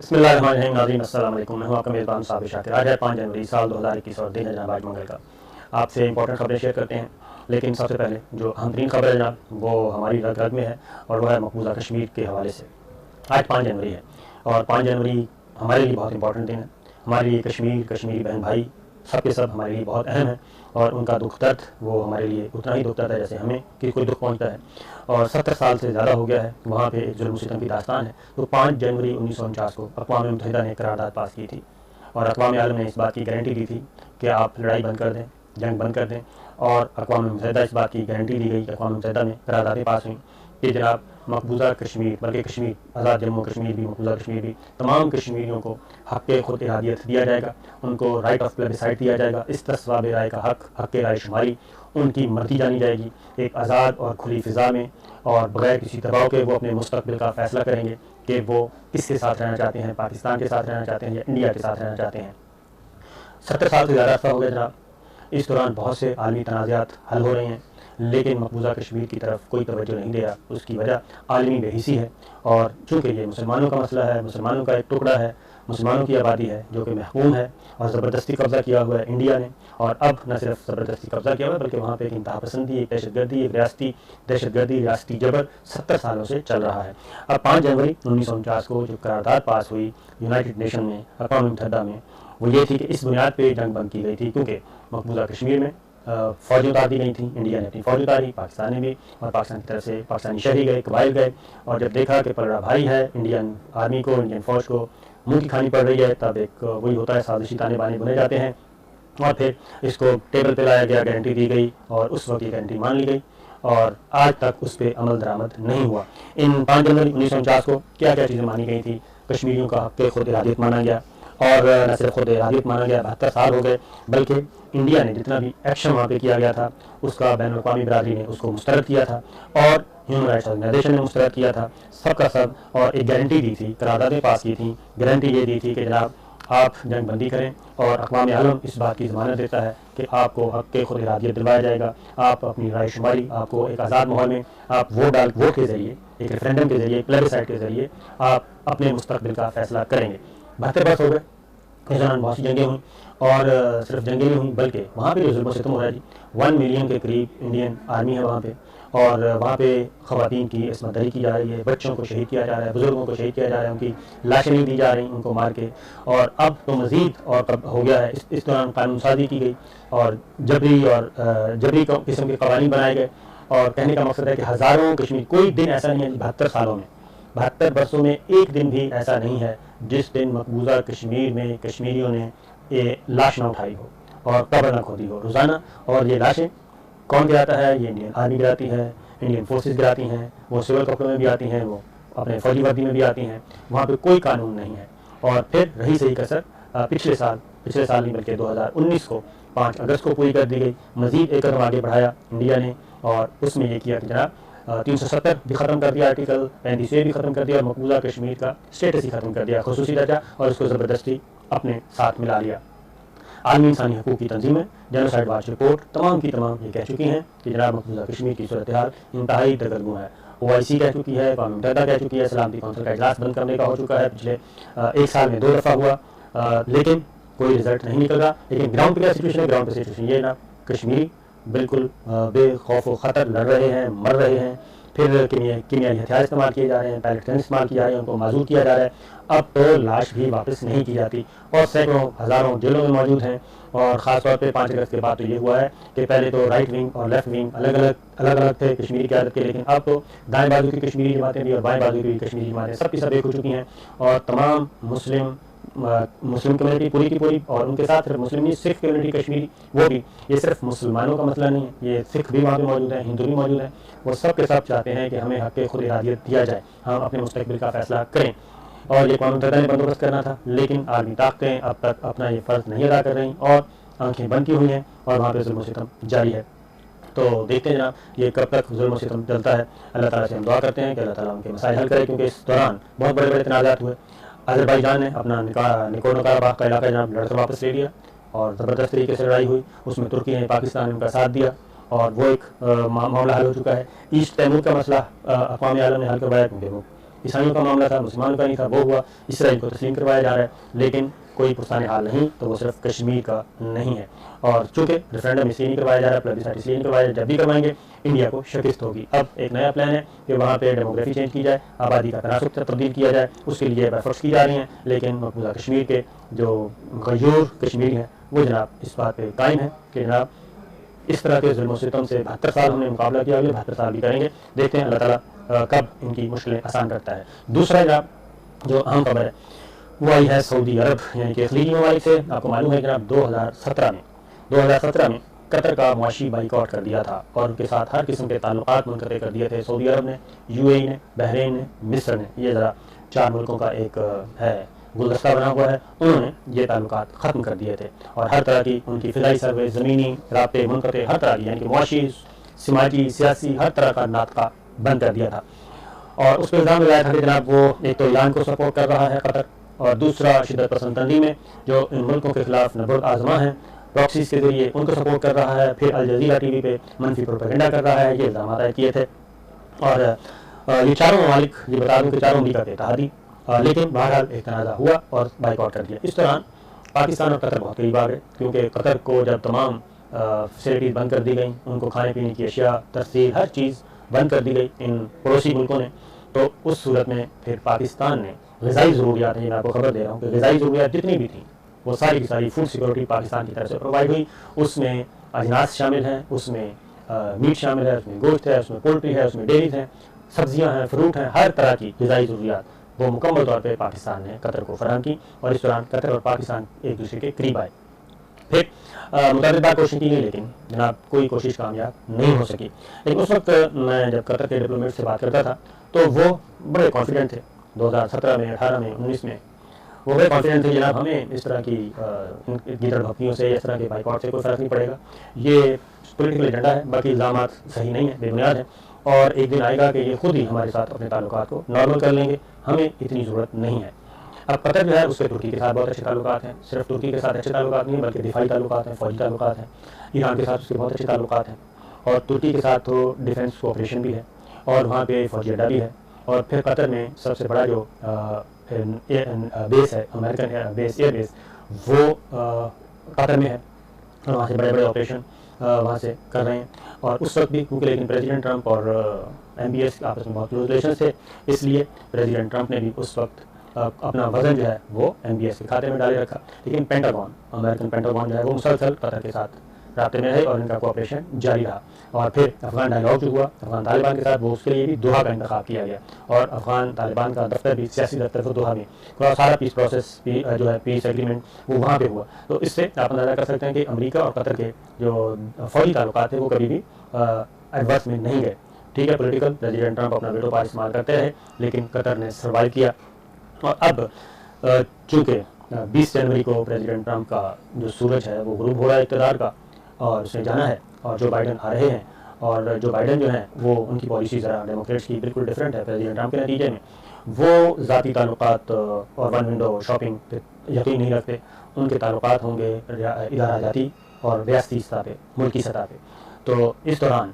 بسم اللہ الرحمن الرحیم. ناظرین السلام علیکم. میں ہوں آپ کا میزبان صابر شاکر. آج ہے 5 جنوری سال 2021 اور دن ہے جناب آج منگل کا. آپ سے امپورٹنٹ خبریں شیئر کرتے ہیں، لیکن سب سے پہلے جو اہم ترین خبر ہے جناب وہ ہماری رگ رگ میں ہے، اور وہ ہے مقبوضہ کشمیر کے حوالے سے. آج 5 جنوری ہے اور 5 جنوری ہمارے لیے بہت امپورٹنٹ دن ہے. ہمارے لیے کشمیری بہن بھائی سب کے سب ہمارے لیے بہت اہم ہیں، اور ان کا دکھ درد وہ ہمارے لیے اتنا ہی دکھ درد ہے جیسے ہمیں کہ کوئی دکھ پہنچتا ہے. اور 70 سال سے زیادہ ہو گیا ہے وہاں پہ ایک ظلم و ستم کی داستان ہے. تو 5 جنوری 1949 کو اقوام متحدہ نے قرارداد پاس کی تھی، اور اقوام عالم نے اس بات کی گارنٹی دی تھی کہ آپ لڑائی بند کر دیں، جنگ بند کر دیں. اور اقوام متحدہ اس بات کی گارنٹی دی گئی کہ اقوام متحدہ میں قراردادیں پاس ہوئیں کہ جناب مقبوضہ کشمیر، بلکہ کشمیر آزاد جموں کشمیر بھی، مقبوضہ کشمیر بھی، تمام کشمیریوں کو حق خود ارادیت دیا جائے گا. ان کو رائٹ آف پلیبسائٹ دیا جائے گا، استصواب رائے کا حق رائے شماری ان کی مرضی جانی جائے گی. ایک آزاد اور کھلی فضا میں اور بغیر کسی دباؤ کے وہ اپنے مستقبل کا فیصلہ کریں گے کہ وہ کس کے ساتھ رہنا چاہتے ہیں، پاکستان کے ساتھ رہنا چاہتے ہیں یا انڈیا کے ساتھ رہنا چاہتے ہیں. 70 سال سے زیادہ عرصہ ہو گیا جناب. اس دوران بہت سے عالمی تنازعات حل ہو رہے ہیں، لیکن مقبوضہ کشمیر کی طرف کوئی توجہ نہیں دے رہا. اس کی وجہ عالمی بے حسی ہے، اور چونکہ یہ مسلمانوں کا مسئلہ ہے، مسلمانوں کا ایک ٹکڑا ہے، مسلمانوں کی آبادی ہے جو کہ محکوم ہے اور زبردستی قبضہ کیا ہوا ہے انڈیا نے. اور اب نہ صرف زبردستی قبضہ کیا ہوا ہے بلکہ وہاں پہ ایک انتہا پسندی، ایک دہشت گردی، ایک ریاستی دہشت گردی، ریاستی جبر 70 سالوں سے چل رہا ہے. اب 5 جنوری 1949 کو جو قرارداد پاس ہوئی یونائٹڈ نیشن میں، اقوام متحدہ میں، وہ یہ تھی کہ اس بنیاد پہ جنگ بند کی گئی تھی کیونکہ مقبوضہ کشمیر میں فوجیں اتار دی گئی تھیں. انڈیا نے اپنی فوج اتاری، پاکستان نے بھی، اور پاکستان کی طرف سے پاکستانی شہری گئے، قبائل گئے. اور جب دیکھا کہ پلڑا بھاری ہے انڈین آرمی کو، انڈین فوج کو منہ کی کھانی پڑ رہی ہے، تب ایک وہی ہوتا ہے، سازشی تانے بانے بنے جاتے ہیں، اور پھر اس کو ٹیبل پہ لایا گیا، گارنٹی دی گئی، اور اس وقت یہ گارنٹی مان لی گئی، اور آج تک اس پہ عمل درآمد نہیں ہوا. ان 5 جنوری 1949 کو کیا کیا چیزیں مانی گئی تھیں؟ کشمیریوں کا حق خود ارادیت مانا گیا، اور نہ صرف خود ارادیت مانا گیا، 72 سال ہو گئے، بلکہ انڈیا نے جتنا بھی ایکشن وہاں پہ کیا گیا تھا اس کا بین الاقوامی برادری نے اس کو مسترد کیا تھا، اور ہیومن رائٹس آرگنائزیشن نے مسترد کیا تھا، سب کا سب. اور ایک گارنٹی دی تھی، قراردادیں پاس کی تھیں، گارنٹی یہ دی تھی کہ جناب آپ جنگ بندی کریں، اور اقوام عالم اس بات کی ضمانت دیتا ہے کہ آپ کو حق خود ارادیت دلوایا جائے گا. آپ اپنی رائے شماری، آپ کو ایک آزاد ماحول میں آپ ووٹ کے ذریعے، ایک ریفرینڈم کے ذریعے، پلیبسائٹ کے ذریعے آپ اپنے مستقبل کا فیصلہ کریں گے. 72 برس ہو گئے، اس دوران بہت سی جنگیں ہوئیں، اور صرف جنگیں نہیں ہوئیں بلکہ وہاں پہ جو ظلم و ستم ہو رہا ہے جی، 1 ملین کے قریب انڈین آرمی ہے وہاں پہ، اور وہاں پہ خواتین کی عصمت دری کی جا رہی ہے، بچوں کو شہید کیا جا رہا ہے، بزرگوں کو شہید کیا جا رہا ہے، ان کی لاشیں نہیں دی جا رہی ان کو مار کے. اور اب تو مزید اور ہو گیا ہے، اس دوران قانون سازی کی گئی، اور جبری قسم کے قوانین بنائے گئے. اور کہنے کا مقصد ہے کہ ہزاروں کشمیر، کوئی دن ایسا نہیں ہے 72 سالوں میں، 72 برسوں میں ایک دن بھی ایسا نہیں ہے جس دن مقبوضہ کشمیر میں کشمیریوں نے یہ لاش نہ اٹھائی ہو اور قبر نہ کھودی ہو روزانہ. اور یہ لاشیں کون گراتا ہے؟ یہ انڈین آرمی گراتی ہے، انڈین فورسز گراتی ہیں، وہ سول کپڑوں میں بھی آتی ہیں، وہ اپنے فوجی وردی میں بھی آتی ہیں. وہاں پہ کوئی قانون نہیں ہے. اور پھر رہی صحیح کسر پچھلے سال نہیں بلکہ 2019 کو 5 اگست کو پوری کر دی گئی. مزید ایک قدم آگے بڑھایا انڈیا نے، اور اس میں یہ کیا کہ جناب 370 بھی ختم کر دیا، آرٹیکل 35A بھی ختم کر دیا، اور مقبوضہ کشمیر کا اسٹیٹس ہی ختم کر دیا، خصوصی درجہ، اور اس کو زبردستی اپنے ساتھ ملا لیا. عالمی انسانی حقوق کی تنظیمیں، جینوسائیڈ واچ رپورٹ، تمام کی تمام یہ کہہ چکی ہیں کہ جناب مقبوضہ کشمیر کی صورتحال انتہائی دگرگوں ہے. OIC کہہ چکی ہے، اقوام متحدہ کہہ چکی ہے، سلامتی کونسل کا اجلاس بند کرنے کا ہو چکا ہے، پچھلے 1 سال میں 2 دفعہ ہوا، لیکن کوئی رزلٹ نہیں نکل رہا. لیکن گراؤنڈ پہ کیا سچویشن ہے؟ گراؤنڈ پہ سچویشن یہ جناب کشمیری بالکل بے خوف و خطر لڑ رہے ہیں، مر رہے ہیں. پھر کیمیائی ہتھیار استعمال کیے جا رہے ہیں، پیلٹ گن استعمال کیا جا رہا ہے، ان کو معذور کیا جا رہا ہے. اب تو لاش بھی واپس نہیں کی جاتی، اور سینکڑوں ہزاروں جیلوں میں موجود ہیں. اور خاص طور پہ 5 اگست کے بعد تو یہ ہوا ہے کہ پہلے تو رائٹ ونگ اور لیفٹ ونگ الگ تھے کشمیری قیادت کے، لیکن اب تو دائیں بازو کی کشمیری جماعتیں بھی اور بائیں بازو کی کشمیری جماعتیں سب کی سب ایک ہو چکی ہیں. اور تمام مسلم کمیونٹی پوری کی پوری، اور ان کے ساتھ صرف مسلم نہیں، سکھ کمیونٹی کشمیری وہ بھی، یہ صرف مسلمانوں کا مسئلہ نہیں ہے، یہ سکھ بھی وہاں پہ موجود ہیں، ہندو بھی موجود ہیں. وہ سب کے سب چاہتے ہیں کہ ہمیں حق خود ارادیت دیا جائے، ہم اپنے مستقبل کا فیصلہ کریں. اور یہ اقوام متحدہ نے بندوبست کرنا تھا، لیکن عالمی طاقتیں اب تک اپنا یہ فرض نہیں ادا کر رہی، اور آنکھیں بند کی ہوئی ہیں، اور وہاں پہ ظلم و ستم جاری ہے. تو دیکھتے ہیں جناب یہ کب تک ظلم و ستم چلتا ہے. اللہ تعالیٰ سے ہم دعا کرتے ہیں کہ اللہ تعالیٰ ان کے مسائل حل کرے، کیونکہ اس دوران بہت بڑے بڑے تنازعات ہوئے. آذربائیجان نے اپنا نگورنو کاراباخ کا علاقہ جناب لڑ کر واپس لے لیا، اور زبردست طریقے سے لڑائی ہوئی. اس میں ترکی نے، پاکستان نے ان کا ساتھ دیا، اور وہ ایک معاملہ حل ہو چکا ہے. ایسٹ تیمور کا مسئلہ اقوام عالم نے حل کروایا، کیونکہ وہ عیسائیوں کا معاملہ تھا، مسلمانوں کا نہیں تھا، وہ ہوا، اسرائیل کو تسلیم کروایا جا رہا ہے، لیکن کوئی پرسان حال نہیں، تو وہ صرف کشمیر کا نہیں ہے۔ اور چونکہ ریفرینڈم اس لیے نہیں کروایا جا رہا، پلبسائٹ اس لیے نہیں کروایا جا رہا، جب بھی کروائیں گے انڈیا کو شکست ہوگی۔ اب ایک نیا پلان ہے کہ وہاں پہ ڈیموگرافی چینج کی جائے، آبادی کا تناسب تبدیل کیا جائے، اس کے لیے ایفرٹس کی جا رہی ہیں، لیکن مقبوضہ کشمیر کے جو غیور کشمیری ہیں وہ جناب اس بات پہ قائم ہے کہ جناب اس طرح کے ظلم و ستم سے 72 سال ہم نے مقابلہ کیا، 72 سال بھی کریں گے، دیکھتے ہیں اللہ تعالیٰ کب ان کی مشکلیں آسان کرتا ہے۔ دوسرا جناب جو اہم خبر ہے وہ آئی ہے سعودی عرب یعنی کہ خلیجی ممالک سے۔ آپ کو معلوم ہے کہ جناب 2017 میں قطر کا معاشی بائیکاٹ کر دیا تھا اور ان کے ساتھ ہر قسم کے تعلقات منقطع کر دیے تھے سعودی عرب نے، یو اے ای نے، بحرین نے، مصر نے۔ یہ ذرا 4 ملکوں کا ایک ہے گلدستہ بنا ہوا ہے، انہوں نے یہ تعلقات ختم کر دیے تھے اور ہر طرح کی ان کی فضائی سروے، زمینی رابطے منقطع، ہر طرح کی یعنی کہ معاشی، سماجی، سیاسی ہر طرح کا ناطقہ بند کر دیا تھا۔ اور اس پہ الزام لگایا تھا کہ جناب وہ ایک تو ایران کو سپورٹ کر رہا ہے قطر، اور دوسرا شدت پسند تنظیمیں جو ان ملکوں کے خلاف نبرد آزما ہیں پراکسیز کے ذریعے ان کو سپورٹ کر رہا ہے، پھر الجزیرہ ٹی وی پہ منفی پروپیگنڈا کر رہا ہے، یہ الزامات عائد کیے تھے۔ اور یہ چاروں ممالک، یہ بتا دوں کہ چاروں امریکہ کے اتحادی، لیکن بہرحال ایک تنازع ہوا اور بائیک آؤٹ کر دیا۔ اس دوران پاکستان اور قطر بہت قریب آ گئے، کیونکہ قطر کو جب تمام فیسلٹیز بند کر دی گئیں، ان کو کھانے پینے کی اشیاء، ترسیل، ہر چیز بند کر دی گئی ان پڑوسی ملکوں نے، تو اس صورت میں پھر پاکستان نے غذائی ضروریات، میں آپ کو خبر دے رہا ہوں کہ غذائی ضروریات جتنی بھی تھیں وہ ساری کی ساری فوڈ سیکورٹی پاکستان کی طرف سے پرووائڈ ہوئی۔ اس میں اجناس شامل ہیں، اس میں میٹ شامل ہے، اس میں گوشت ہے، اس میں پولٹری ہے، اس میں ڈیریز ہیں، سبزیاں ہیں، فروٹ ہیں، ہر طرح کی غذائی ضروریات وہ مکمل طور پہ پاکستان نے قطر کو فراہم کی، اور اس دوران قطر اور پاکستان ایک دوسرے کے قریب آئے۔ پھر متعدد بار کوشش کی گئی، لیکن جناب کوئی کوشش کامیاب نہیں ہو سکی۔ لیکن اس وقت میں جب قطر کے ڈپلومیٹ سے بات کرتا تھا تو وہ بڑے کانفیڈنٹ تھے، 2017 میں، 18 میں، 19 میں وہ بڑے کانفیڈنٹ تھے جناب ہمیں اس طرح کی گیدڑ بھپکیوں سے، اس طرح کے بائیکاٹ سے کوئی فرق نہیں پڑے گا، یہ پولیٹیکل ایجنڈا ہے، باقی الزامات صحیح نہیں ہیں، بے بنیاد ہیں، اور ایک دن آئے گا کہ یہ خود ہی ہمارے ساتھ اپنے تعلقات کو نارمل کر لیں گے، ہمیں اتنی ضرورت نہیں ہے۔ اب قطر جو ہے اس کے ترکی کے ساتھ بہت اچھے تعلقات ہیں، صرف ترکی کے ساتھ اچھے تعلقات نہیں بلکہ دفاعی تعلقات ہیں، فوجی تعلقات ہیں، ایران کے ساتھ اس کے بہت اچھے تعلقات ہیں، اور ترکی کے ساتھ تو ڈیفنس کوآپریشن بھی ہے، اور وہاں پہ فوجی اڈا بھی ہے، اور پھر قطر میں سب سے بڑا جو بیس ہے، امریکن بیس، ایئر بیس، وہ قطر میں ہے، اور وہاں سے بڑے بڑے آپریشن وہاں سے کر رہے ہیں۔ اور اس وقت بھی کیونکہ لیکن پریزیڈنٹ ٹرمپ اور ایم بی ایس آپس میں بہت کلوز ریلیشنز تھے، اس لیے پریزیڈنٹ ٹرمپ نے بھی اس وقت اپنا وزن جو ہے وہ ایم بی ایس کے کھاتے میں ڈالے رکھا، لیکن پینٹاگون، امریکن پینٹاگون جو ہے وہ مسلسل قطر کے ساتھ رابطے میں رہے اور ان کا کوآپریشن جاری رہا۔ اور پھر افغان ڈائیلاگ جو ہوا افغان طالبان کے ساتھ، وہ اس کے لیے بھی دوحہ کا انتخاب کیا گیا، اور افغان طالبان کا دفتر بھی، سیاسی دفتر تو دوحہ میں، سارا پیس پروسیس جو ہے، پیس ایگریمنٹ وہ وہاں پہ ہوا۔ تو اس سے آپ اندازہ کر سکتے ہیں کہ امریکہ اور قطر کے جو فوجی تعلقات تھے وہ کبھی بھی ایڈورس میں نہیں گئے۔ ٹھیک ہے، پولیٹیکل پریزیڈنٹ ٹرمپ اپنا ویٹو پاور استعمال کرتے رہے، لیکن قطر نے سروائیو کیا۔ اور اب چونکہ 20 جنوری کو پریزیڈنٹ ٹرمپ کا جو سورج ہے وہ غروب ہو رہا ہے اقتدار کا، اور اس نے جانا ہے، اور جو بائیڈن آ رہے ہیں، اور جو بائیڈن جو ہیں وہ ان کی پالیسی ذرا ڈیموکریٹس کی بالکل ڈفرینٹ ہے پریزیڈنٹ ٹرمپ کے نتیجے میں، وہ ذاتی تعلقات اور ون ونڈو شاپنگ پہ یقین نہیں رکھتے، ان کے تعلقات ہوں گے ادارہ جاتی اور ریاستی سطح پہ، ملکی سطح پہ۔ تو اس دوران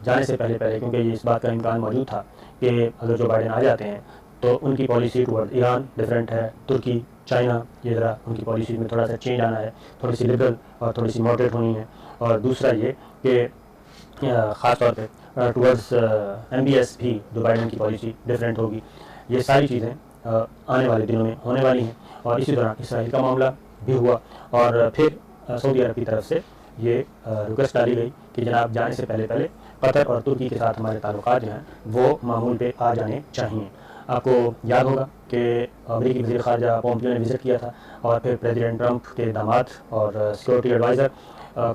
جانے سے پہلے کیونکہ یہ اس بات کا امکان موجود تھا کہ اگر جو بائیڈن آ جاتے ہیں تو ان کی پالیسی ٹورڈ ایران ڈفرینٹ ہے، ترکی، چائنا، یہ ذرا ان کی پالیسی میں تھوڑا سا چینج آنا ہے، تھوڑی سی لبرل اور تھوڑی سی ماڈریٹ ہونی ہے۔ اور دوسرا یہ کہ خاص طور پہ ٹورڈز ایم بی ایس بھی جو بائیڈن کی پالیسی ڈفرینٹ ہوگی۔ یہ ساری چیزیں آنے والے دنوں میں ہونے والی ہیں، اور اسی دوران اسرائیل کا معاملہ بھی ہوا، اور پھر سعودی عرب کی طرف سے یہ ریکویسٹ ڈالی گئی کہ جناب جانے سے پہلے قطر اور ترکی کے ساتھ ہمارے تعلقات جو ہیں وہ معمول پہ آ جانے چاہیے۔ آپ کو یاد ہوگا کہ امریکی وزیر خارجہ پومپیو نے وزٹ کیا تھا، اور پھر پریزیڈنٹ ٹرمپ کے داماد اور سیکورٹی ایڈوائزر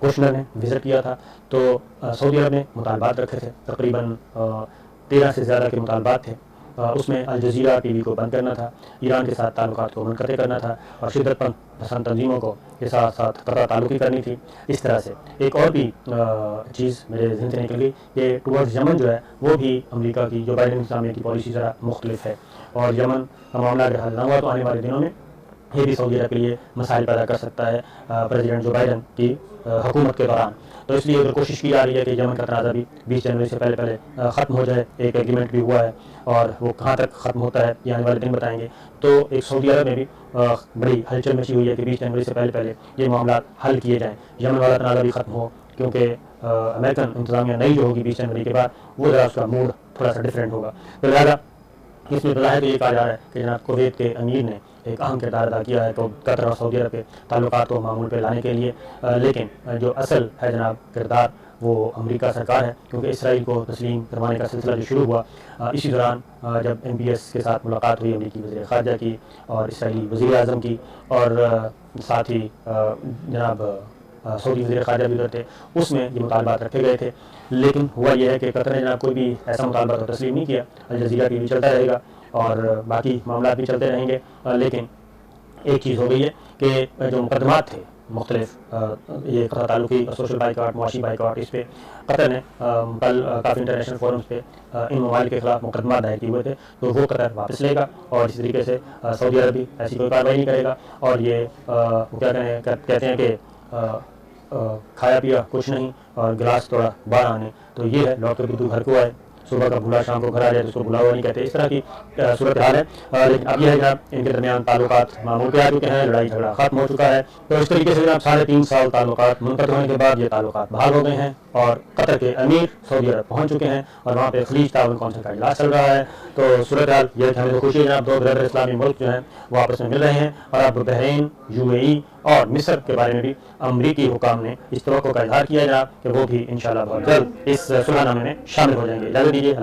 کوشنر نے وزٹ کیا تھا، تو سعودی عرب نے مطالبات رکھے تھے، تقریباً 13 سے زیادہ کے مطالبات تھے۔ اس میں الجزیرہ ٹی وی کو بند کرنا تھا، ایران کے ساتھ تعلقات کو منقطع کرنا تھا، اور شدت پسند تنظیموں کو کے ساتھ قطع تعلقی کرنی تھی۔ اس طرح سے ایک اور بھی چیز میرے ذہن سے نکل گئی کہ ٹورڈز یمن جو ہے وہ بھی امریکہ کی جو بائیڈن انتظامیہ کی پالیسی ذرا مختلف ہے، اور یمن کا معاملہ اگر حل نہ ہوا تو آنے والے دنوں میں یہ بھی سعودی عرب کے لیے مسائل پیدا کر سکتا ہے پریزیڈنٹ جو بائیڈن کی حکومت کے دوران. تو اس لیے ادھر کوشش کی جا رہی ہے کہ یمن کا تنازع بھی 20 جنوری سے پہلے ختم ہو جائے. ایک ایگریمنٹ بھی ہوا ہے اور وہ کہاں تک ختم ہوتا ہے یہ آنے والے دن بتائیں گے. تو ایک سعودی عرب میں بھی بڑی ہلچل مچی ہوئی ہے کہ 20 جنوری سے پہلے یہ معاملات حل کیے جائیں, یمن والا تنازع بھی ختم ہو, کیونکہ امریکن انتظامیہ نئی جو ہوگی 20 جنوری کے بعد وہ ذرا اس کا موڈ تھوڑا سا ڈفرینٹ ہوگا. تو لہٰذا اس میں بظاہر یہ کہا جا رہا ہے کہ جناب کویت کے امیر نے ایک اہم کردار ادا کیا ہے قطر اور سعودی عرب کے تعلقات کو معمول پہ لانے کے لیے, لیکن جو اصل ہے جناب کردار وہ امریکہ سرکار ہے, کیونکہ اسرائیل کو تسلیم کروانے کا سلسلہ جو شروع ہوا اسی دوران جب MBS کے ساتھ ملاقات ہوئی امریکی وزیر خارجہ کی اور اسرائیلی وزیر اعظم کی, اور ساتھ ہی جناب سعودی وزیر خارجہ بھی ادھر تھے, اس میں یہ مطالبات رکھے گئے تھے. لیکن ہوا یہ ہے کہ قطر نے جناب کوئی بھی ایسا مطالبہ تو تسلیم نہیں کیا. الجزیرہ کی بھی چلتا رہے گا اور باقی معاملات بھی چلتے رہیں گے, لیکن ایک چیز ہو گئی ہے کہ جو مقدمات تھے مختلف یہ قطر تعلقی سوشل بائیکاٹ, معاشی بائیکاٹ, اس پہ قطر نے کل کافی انٹرنیشنل فورمز پہ ان ممالک کے خلاف مقدمات دائر کیے ہوئے تھے, تو وہ قطر واپس لے گا اور اسی طریقے سے سعودی عرب بھی ایسی کوئی کارروائی نہیں کرے گا. اور یہ کیا کہتے ہیں کہ کھایا پیا کچھ نہیں اور گلاس توڑا باہر آنے, تو یہ ہے لوٹ کے بدو گھر کو آئے, صبح کا بھولا شام کو گھر آ جائے تو اس کو بھولا ہوا نہیں کہتے, اس طرح کی صورتحال ہے. لیکن اب یہ ہے جناب ان کے درمیان تعلقات معمول پہ آ چکے ہیں, لڑائی جھگڑا ختم ہو چکا ہے. تو اس طریقے سے جناب 3.5 سال تعلقات منقطع ہونے کے بعد یہ تعلقات بحال ہو گئے ہیں اور قطر کے امیر سعودی عرب پہنچ چکے ہیں اور وہاں پہ خلیج تعاون کونسل کا اجلاس چل رہا ہے. تو صورتحال یہ ہمیں تو خوشی ہے جناب, 2 بردر اسلامی ملک جو ہیں وہ آپس میں مل رہے ہیں, اور اب بحرین, UAE اور مصر کے بارے میں بھی امریکی حکام نے اس توقع کا اظہار کیا جناب کہ وہ بھی انشاءاللہ بہت جلد اس صلح نامے میں شامل ہو جائیں گے. اجازت دیجیے.